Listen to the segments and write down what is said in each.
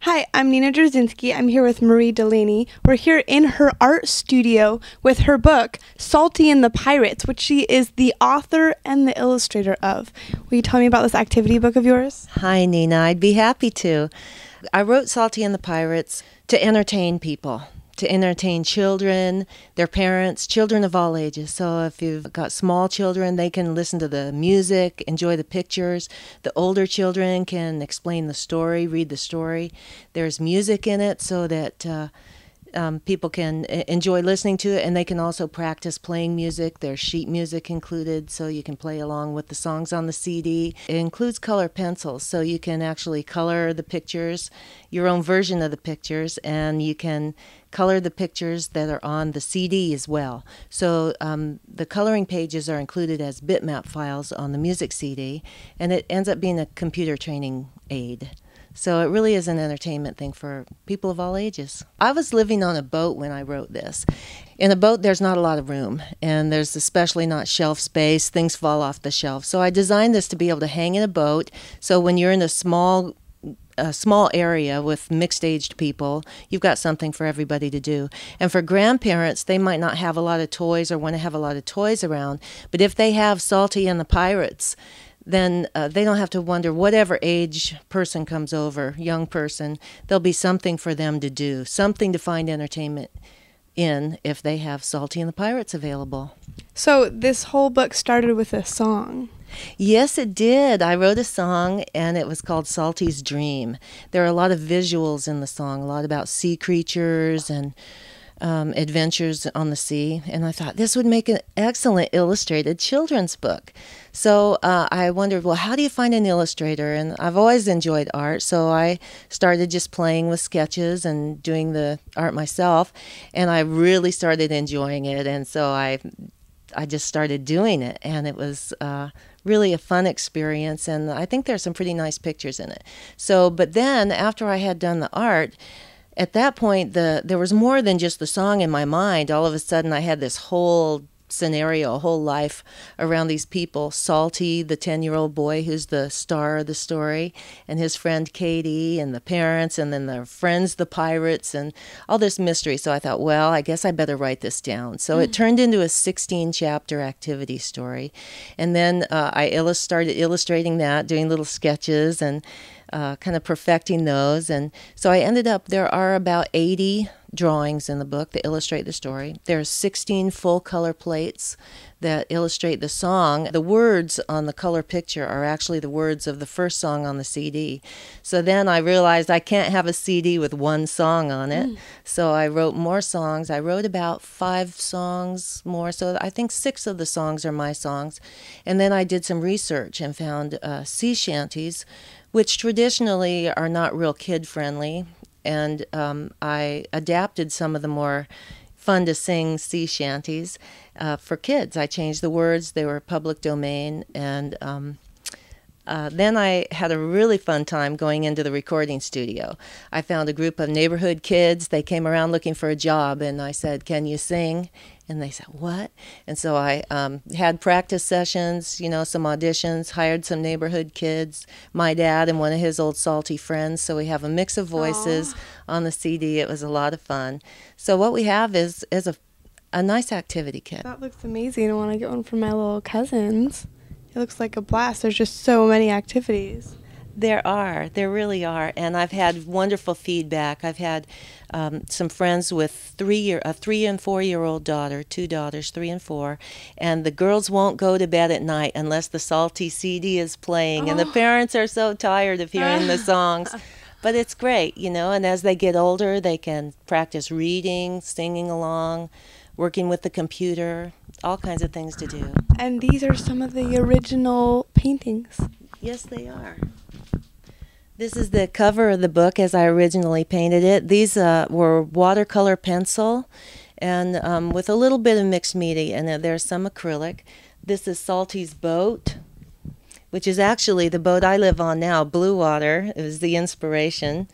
Hi, I'm Nina Jurczynski. I'm here with Marie Delaney. We're here in her art studio with her book, Salty and the Pirates, which she is the author and the illustrator of. Will you tell me about this activity book of yours? Hi, Nina. I'd be happy to. I wrote Salty and the Pirates to entertain people, to entertain children, their parents, children of all ages. So if you've got small children, they can listen to the music, enjoy the pictures. The older children can explain the story, read the story. There's music in it so that people can enjoy listening to it, and they can also practice playing music. There's sheet music included, so you can play along with the songs on the CD. It includes color pencils, so you can actually color the pictures, your own version of the pictures, and you can color the pictures that are on the CD as well. So the coloring pages are included as bitmap files on the music CD, and it ends up being a computer training aid. So it really is an entertainment thing for people of all ages. I was living on a boat when I wrote this. In a boat, there's not a lot of room, and there's especially not shelf space. Things fall off the shelf. So I designed this to be able to hang in a boat. So when you're in a small area with mixed-aged people, you've got something for everybody to do. And for grandparents, they might not have a lot of toys or want to have a lot of toys around, but if they have Salty and the Pirates, then they don't have to wonder whatever age person comes over, young person, there'll be something for them to do, something to find entertainment in if they have Salty and the Pirates available. So this whole book started with a song. Yes, it did. I wrote a song, and it was called Salty's Dream. There are a lot of visuals in the song, a lot about sea creatures and adventures on the sea, and I thought this would make an excellent illustrated children's book. So I wondered, well, how do you find an illustrator? And I've always enjoyed art, so I started just playing with sketches and doing the art myself, and I really started enjoying it, and so I just started doing it, and it was really a fun experience, and I think there's some pretty nice pictures in it. So, but then after I had done the art, at that point, there was more than just the song in my mind. All of a sudden, I had this whole scenario, a whole life around these people. Salty, the 10-year-old boy who's the star of the story, and his friend Katie, and the parents, and then their friends, the pirates, and all this mystery. So I thought, well, I guess I better write this down. So it turned into a 16-chapter activity story. And then I started illustrating that, doing little sketches, and kind of perfecting those. And so I ended up, there are about 80 drawings in the book that illustrate the story. There's 16 full color plates that illustrate the song. The words on the color picture are actually the words of the first song on the CD. So then I realized I can't have a CD with one song on it. So I wrote more songs. I wrote about 5 songs more. So I think 6 of the songs are my songs. And then I did some research and found sea shanties, which traditionally are not real kid-friendly. And I adapted some of the more fun-to-sing sea shanties for kids. I changed the words. They were public domain. And then I had a really fun time going into the recording studio. I found a group of neighborhood kids. They came around looking for a job, and I said, "Can you sing?" And they said, "What?" And so I had practice sessions, some auditions, hired some neighborhood kids, my dad and one of his old Salty friends. So we have a mix of voices on the CD. It was a lot of fun. So what we have is a nice activity kit. That looks amazing. I want to get one for my little cousins. It looks like a blast. There's just so many activities. There really are, and I've had wonderful feedback. I've had some friends with a 3 and 4-year-old daughter, 2 daughters, 3 and 4, and the girls won't go to bed at night unless the Salty CD is playing, and the parents are so tired of hearing the songs. But it's great, and as they get older, they can practice reading, singing along, working with the computer, all kinds of things to do. And these are some of the original paintings. Yes, they are. This is the cover of the book as I originally painted it. These were watercolor pencil and with a little bit of mixed media, and there's some acrylic. This is Salty's boat, which is actually the boat I live on now, Blue Water. It was the inspiration.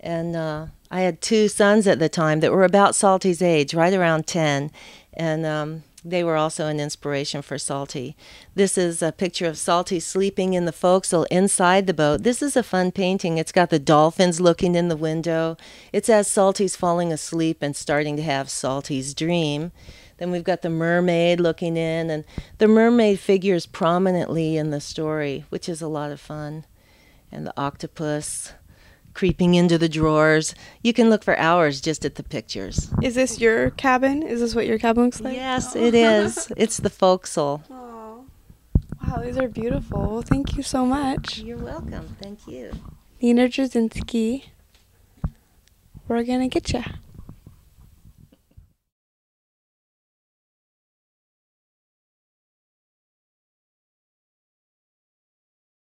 And I had 2 sons at the time that were about Salty's age, right around 10. And they were also an inspiration for Salty. This is a picture of Salty sleeping in the forecastle inside the boat. This is a fun painting. It's got the dolphins looking in the window. It's as Salty's falling asleep and starting to have Salty's dream. Then we've got the mermaid looking in, and the mermaid figures prominently in the story, which is a lot of fun. And the octopus creeping into the drawers. You can look for hours just at the pictures. Is this your cabin? Is this what your cabin looks like? Yes, it is. It's the forecastle. Oh. Wow, these are beautiful. Well, thank you so much. You're welcome. Thank you. Nina Jurczynski. We're gonna get ya.